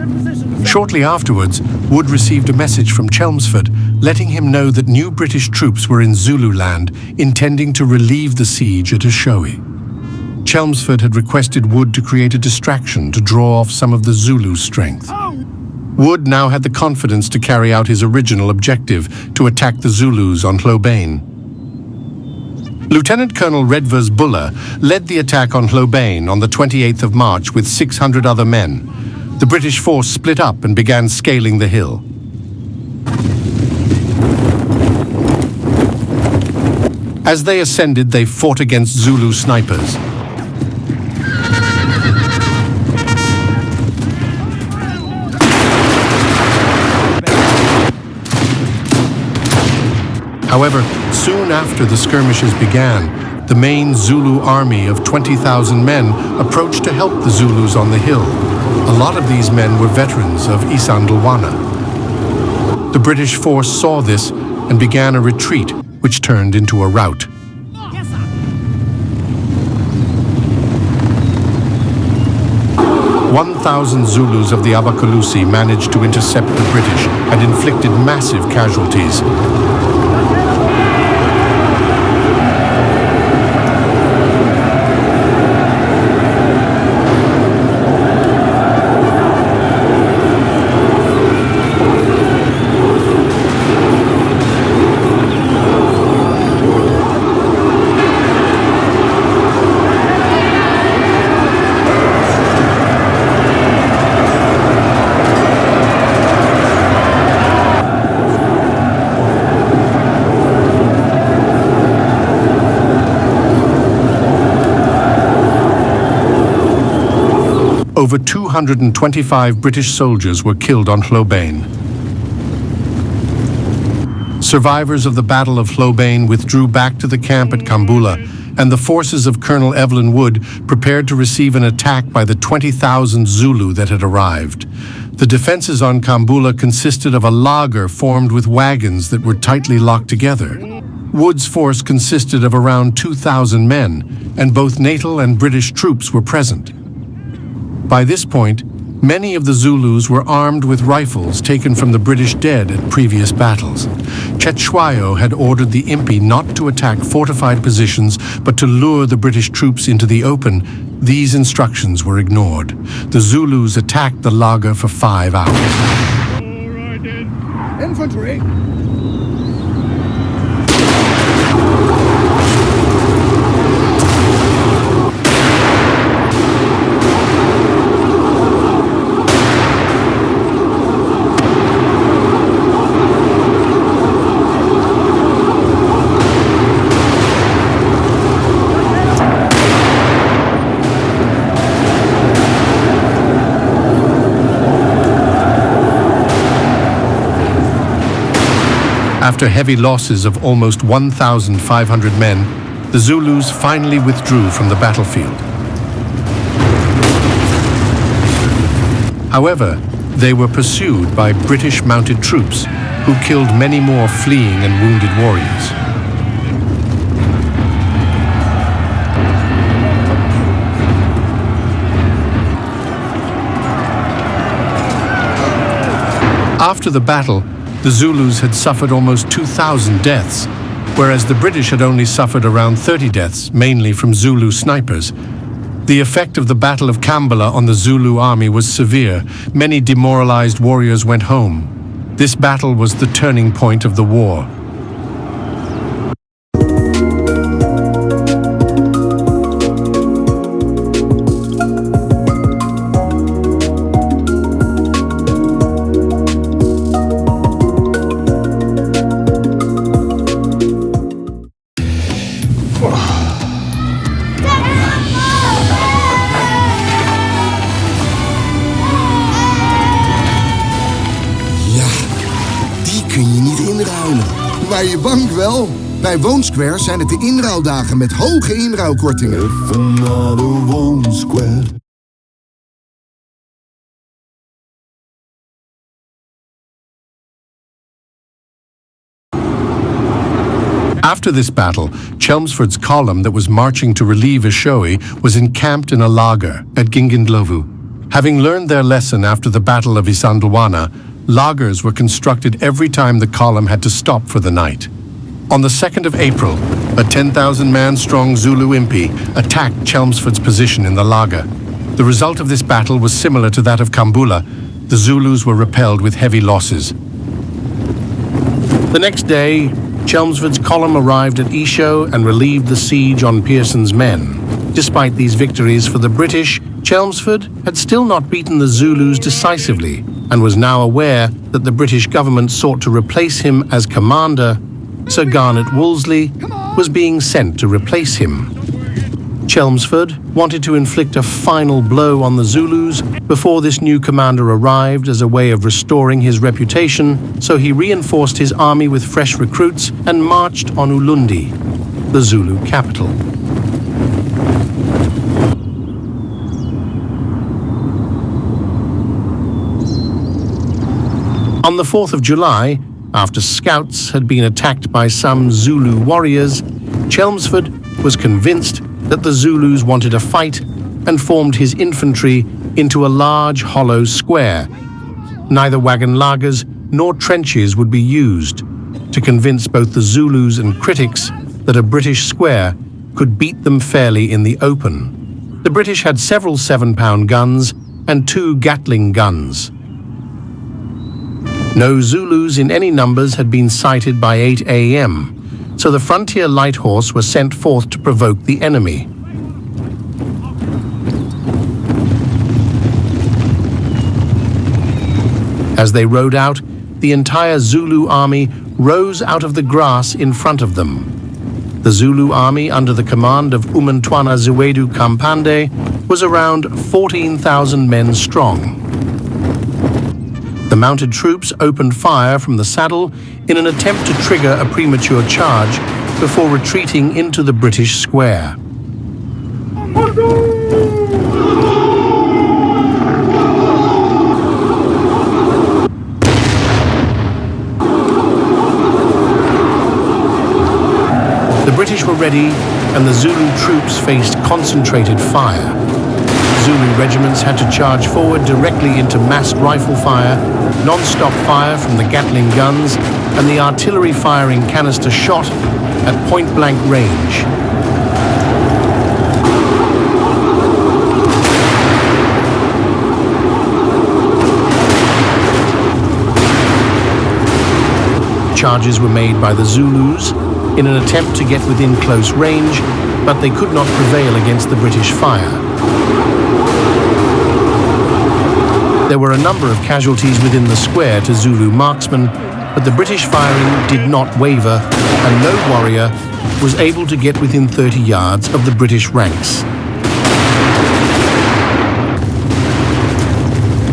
Shortly afterwards, Wood received a message from Chelmsford letting him know that new British troops were in Zululand, intending to relieve the siege at Eshowe. Chelmsford had requested Wood to create a distraction to draw off some of the Zulu strength. Wood now had the confidence to carry out his original objective, to attack the Zulus on Hlobane. Lieutenant Colonel Redvers Buller led the attack on Hlobane on the 28th of March with 600 other men. The British force split up and began scaling the hill. As they ascended, they fought against Zulu snipers. However, soon after the skirmishes began, the main Zulu army of 20,000 men approached to help the Zulus on the hill. A lot of these men were veterans of Isandlwana. The British force saw this and began a retreat, which turned into a rout. Yes, sir. 1,000 Zulus of the Abacalusi managed to intercept the British and inflicted massive casualties. Over 225 British soldiers were killed on Hlobane. Survivors of the Battle of Hlobane withdrew back to the camp at Kambula, and the forces of Colonel Evelyn Wood prepared to receive an attack by the 20,000 Zulu that had arrived. The defenses on Kambula consisted of a laager formed with wagons that were tightly locked together. Wood's force consisted of around 2,000 men, and both natal and British troops were present. By this point, many of the Zulus were armed with rifles taken from the British dead at previous battles. Cetshwayo had ordered the Impi not to attack fortified positions, but to lure the British troops into the open. These instructions were ignored. The Zulus attacked the laager for 5 hours. All right, then. Infantry. After heavy losses of almost 1,500 men, the Zulus finally withdrew from the battlefield. However, they were pursued by British mounted troops who killed many more fleeing and wounded warriors. After the battle, the Zulus had suffered almost 2,000 deaths, whereas the British had only suffered around 30 deaths, mainly from Zulu snipers. The effect of the Battle of Kambala on the Zulu army was severe. Many demoralized warriors went home. This battle was the turning point of the war. Maar je bank wel. Bij Woonsquare zijn het de inruildagen met hoge inruilkortingen. Even naar de Woonsquare. After this battle, Chelmsford's column that was marching to relieve Eshowe was encamped in a lager at Gingindlovu. Having learned their lesson after the Battle of Isandlwana, lagers were constructed every time the column had to stop for the night. On the 2nd of April, a 10,000-man strong Zulu impi attacked Chelmsford's position in the lager. The result of this battle was similar to that of Kambula. The Zulus were repelled with heavy losses. The next day, Chelmsford's column arrived at Isho and relieved the siege on Pearson's men. Despite these victories for the British, Chelmsford had still not beaten the Zulus decisively and was now aware that the British government sought to replace him as commander. Sir Garnet Wolseley was being sent to replace him. Chelmsford wanted to inflict a final blow on the Zulus before this new commander arrived as a way of restoring his reputation, so he reinforced his army with fresh recruits and marched on Ulundi, the Zulu capital. On the 4th of July, after scouts had been attacked by some Zulu warriors, Chelmsford was convinced that the Zulus wanted a fight and formed his infantry into a large hollow square. Neither wagon lagers nor trenches would be used to convince both the Zulus and critics that a British square could beat them fairly in the open. The British had several 7-pound guns and 2 Gatling guns. No Zulus in any numbers had been sighted by 8 a.m., so the frontier light horse was sent forth to provoke the enemy. As they rode out, the entire Zulu army rose out of the grass in front of them. The Zulu army, under the command of Umantwana Ziwedu Kampande, was around 14,000 men strong. The mounted troops opened fire from the saddle in an attempt to trigger a premature charge before retreating into the British square. The British were ready, and the Zulu troops faced concentrated fire. Zulu regiments had to charge forward directly into massed rifle fire, non-stop fire from the Gatling guns, and the artillery firing canister shot at point-blank range. Charges were made by the Zulus in an attempt to get within close range, but they could not prevail against the British fire. There were a number of casualties within the square to Zulu marksmen, but the British firing did not waver, and no warrior was able to get within 30 yards of the British ranks.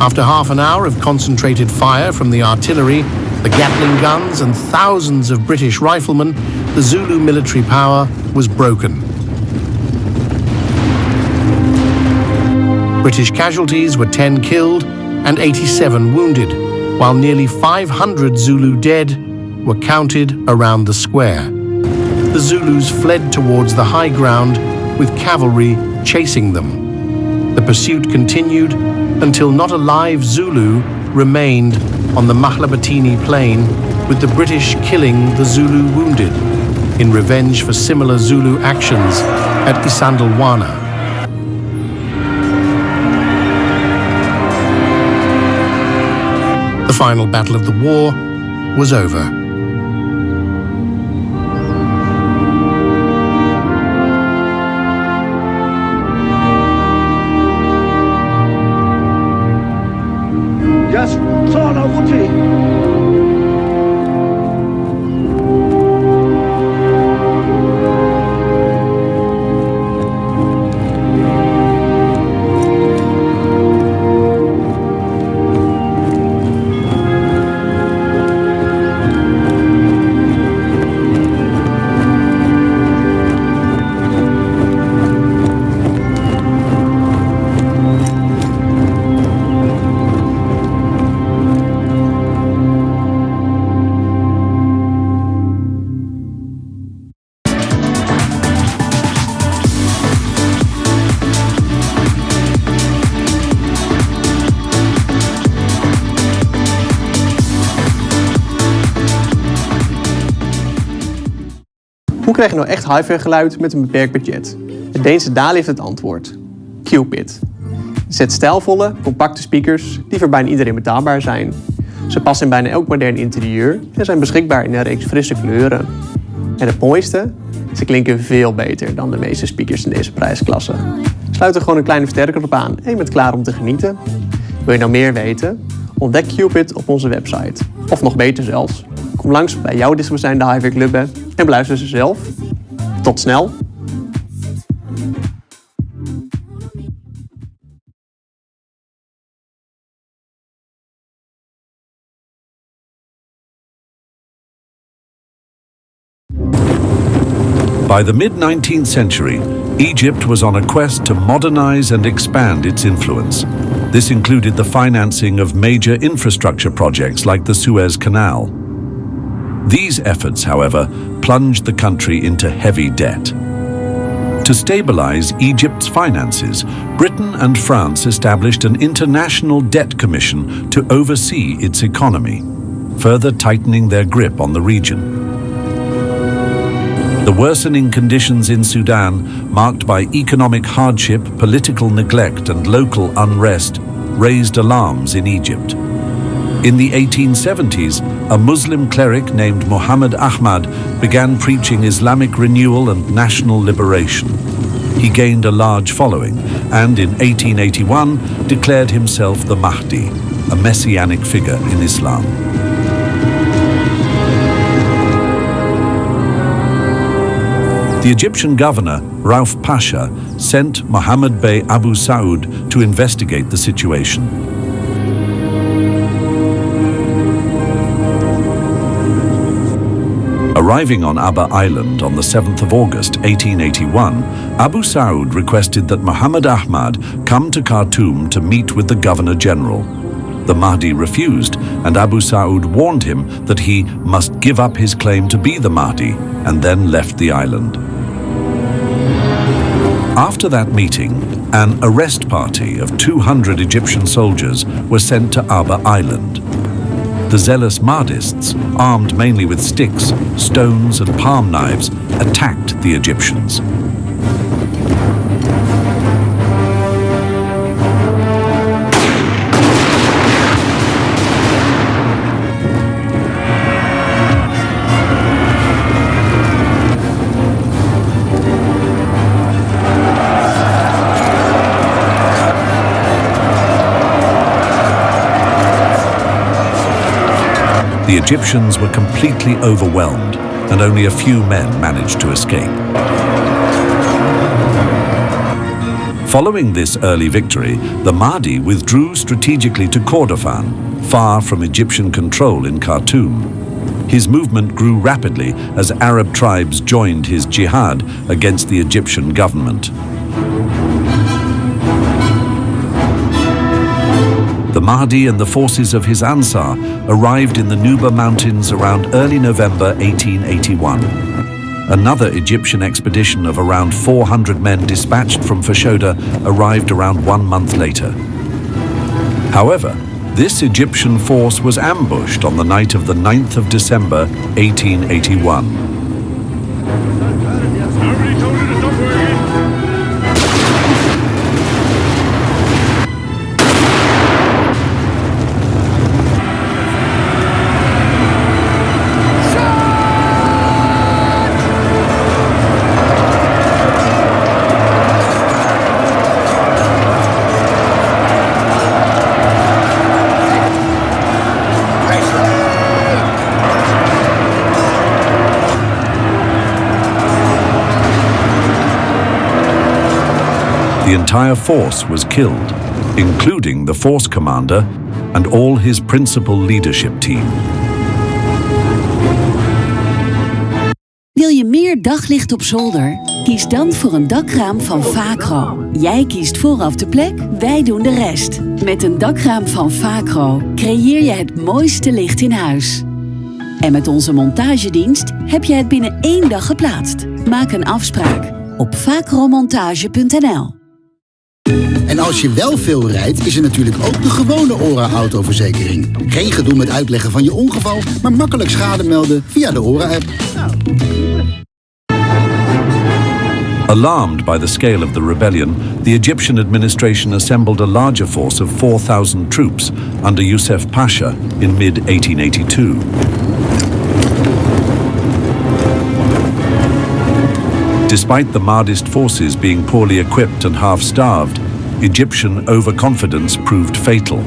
After half an hour of concentrated fire from the artillery, the Gatling guns, and thousands of British riflemen, the Zulu military power was broken. British casualties were 10 killed and 87 wounded, while nearly 500 Zulu dead were counted around the square. The Zulus fled towards the high ground with cavalry chasing them. The pursuit continued until not a live Zulu remained on the Mahlabatini plain, with the British killing the Zulu wounded in revenge for similar Zulu actions at Isandlwana. The final battle of the war was over. Just Tsana Uti. Hoe krijg je nou echt hi-fi geluid met een beperkt budget? Het Deense DALI heeft het antwoord. Cupid. Het zet stijlvolle, compacte speakers die voor bijna iedereen betaalbaar zijn. Ze passen in bijna elk modern interieur en zijn beschikbaar in een reeks frisse kleuren. En het mooiste? Ze klinken veel beter dan de meeste speakers in deze prijsklasse. Sluit er gewoon een kleine versterker op aan en je bent klaar om te genieten. Wil je nou meer weten? Ontdek Cupid op onze website. Of nog beter zelfs, kom langs bij jouw dichtstbijzijnde hi-fi club en beluister ze zelf. Tot snel! By the mid-19th century, Egypt was on a quest to modernize and expand its influence. This included the financing of major infrastructure projects like the Suez Canal. These efforts, however, plunged the country into heavy debt. To stabilize Egypt's finances, Britain and France established an international debt commission to oversee its economy, further tightening their grip on the region. The worsening conditions in Sudan, marked by economic hardship, political neglect, and local unrest, raised alarms in Egypt. In the 1870s, a Muslim cleric named Muhammad Ahmad began preaching Islamic renewal and national liberation. He gained a large following and in 1881 declared himself the Mahdi, a messianic figure in Islam. The Egyptian governor, Rauf Pasha, sent Mohammed Bey Abu Saud to investigate the situation. Arriving on Abba Island on the 7th of August 1881, Abu Saud requested that Muhammad Ahmad come to Khartoum to meet with the Governor-General. The Mahdi refused, and Abu Saud warned him that he must give up his claim to be the Mahdi, and then left the island. After that meeting, an arrest party of 200 Egyptian soldiers were sent to Abba Island. The zealous Mahdists, armed mainly with sticks, stones and palm knives, attacked the Egyptians. The Egyptians were completely overwhelmed, and only a few men managed to escape. Following this early victory, the Mahdi withdrew strategically to Kordofan, far from Egyptian control in Khartoum. His movement grew rapidly as Arab tribes joined his jihad against the Egyptian government. The Mahdi and the forces of his Ansar arrived in the Nuba Mountains around early November 1881. Another Egyptian expedition of around 400 men dispatched from Fashoda arrived around 1 month later. However, this Egyptian force was ambushed on the night of the 9th of December 1881. The entire force was killed, including the force commander and all his principal leadership team. Wil je meer daglicht op zolder? Kies dan voor een dakraam van Vacro. Jij kiest vooraf de plek, wij doen de rest. Met een dakraam van Vacro creëer je het mooiste licht in huis. En met onze montagedienst heb je het binnen 1 dag geplaatst. Maak een afspraak op vacromontage.nl. En als je wel veel rijdt, is er natuurlijk ook de gewone ORA-autoverzekering. Geen gedoe met uitleggen van je ongeval, maar makkelijk schade melden via de ORA-app. Alarmed by the scale of the rebellion, the Egyptian administration assembled a larger force of 4,000 troops under Youssef Pasha in mid-1882. Despite the Mahdist forces being poorly equipped and half-starved, Egyptian overconfidence proved fatal.